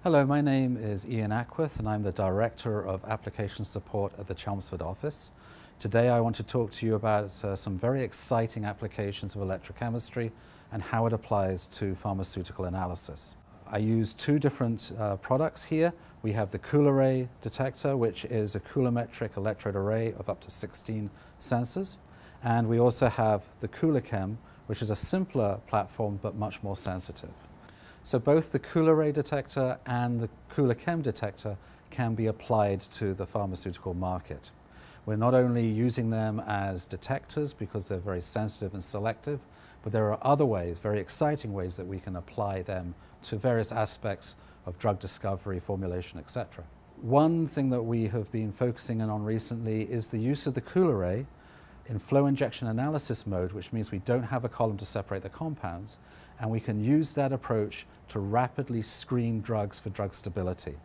Hello, my name is Ian Acworth and I'm the Director of Application Support at the Chelmsford office. Today I want to talk to you about some very exciting applications of electrochemistry and how it applies to pharmaceutical analysis. I use two different products here. We have the CoulArray detector, which is a coulometric electrode array of up to 16 sensors. And we also have the Coulochem, which is a simpler platform but much more sensitive. So both the CoulArray detector and the Coulochem detector can be applied to the pharmaceutical market. We're not only using them as detectors because they're very sensitive and selective, but there are other ways, very exciting ways, that we can apply them to various aspects of drug discovery, formulation, etc. One thing that we have been focusing on recently is the use of the CoulArray in flow injection analysis mode, which means we don't have a column to separate the compounds, and we can use that approach to rapidly screen drugs for drug stability.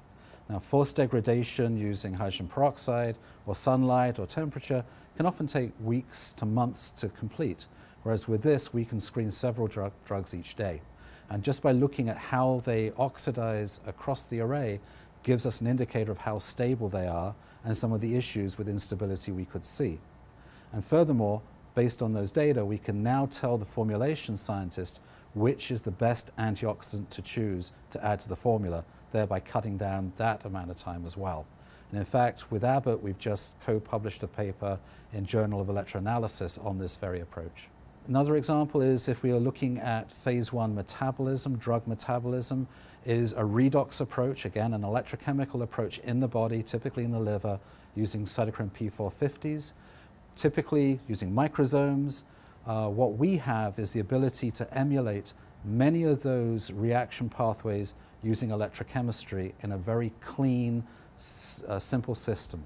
Now, forced degradation using hydrogen peroxide or sunlight or temperature can often take weeks to months to complete, whereas with this we can screen several drugs each day. And just by looking at how they oxidize across the array gives us an indicator of how stable they are and some of the issues with instability we could see. And furthermore, based on those data, we can now tell the formulation scientist which is the best antioxidant to choose to add to the formula, thereby cutting down that amount of time as well. And in fact, with Abbott, we've just co-published a paper in Journal of Electroanalysis on this very approach. Another example is if we are looking at phase 1 metabolism, drug metabolism is a redox approach, again an electrochemical approach in the body, typically in the liver, using cytochrome P450s, typically using microsomes. What we have is the ability to emulate many of those reaction pathways using electrochemistry in a very clean, simple system.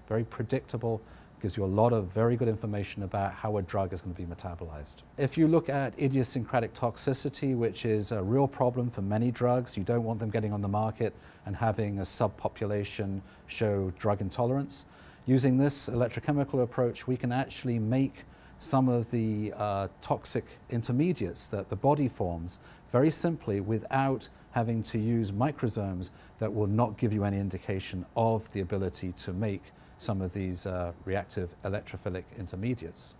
Very predictable, gives you a lot of very good information about how a drug is going to be metabolized. If you look at idiosyncratic toxicity, which is a real problem for many drugs, you don't want them getting on the market and having a subpopulation show drug intolerance. Using this electrochemical approach, we can actually make some of the toxic intermediates that the body forms very simply without having to use microsomes that will not give you any indication of the ability to make some of these reactive electrophilic intermediates.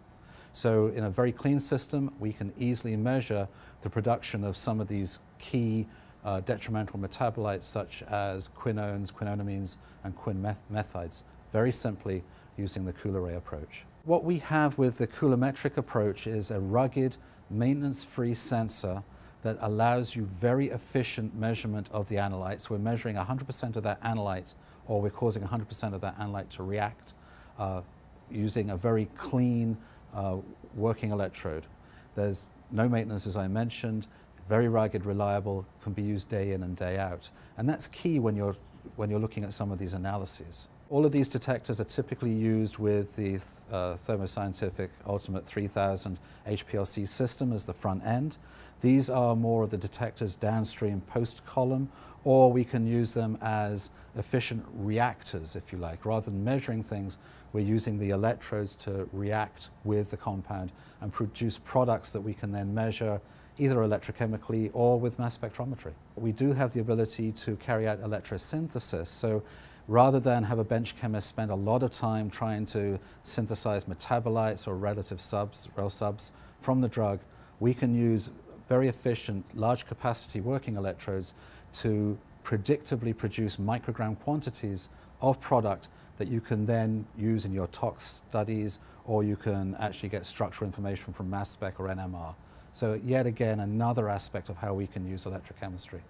So in a very clean system, we can easily measure the production of some of these key detrimental metabolites such as quinones, quinonamines, and quinmethides, very simply using the CoulArray approach. What we have with the coulometric approach is a rugged, maintenance-free sensor that allows you very efficient measurement of the analytes. We're measuring 100% of that analyte, or we're causing 100% of that analyte to react using a very clean working electrode. There's no maintenance, as I mentioned, very rugged, reliable, can be used day in and day out. And that's key when you're looking at some of these analyses. All of these detectors are typically used with the Thermo Scientific Ultimate 3000 HPLC system as the front end. These are more of the detectors downstream post-column, or we can use them as efficient reactors, if you like. Rather than measuring things, we're using the electrodes to react with the compound and produce products that we can then measure either electrochemically or with mass spectrometry. We do have the ability to carry out electrosynthesis. So rather than have a bench chemist spend a lot of time trying to synthesize metabolites or relative subs, rel subs from the drug, we can use very efficient, large capacity working electrodes to predictably produce microgram quantities of product that you can then use in your tox studies, or you can actually get structural information from mass spec or NMR. So yet again, another aspect of how we can use electrochemistry.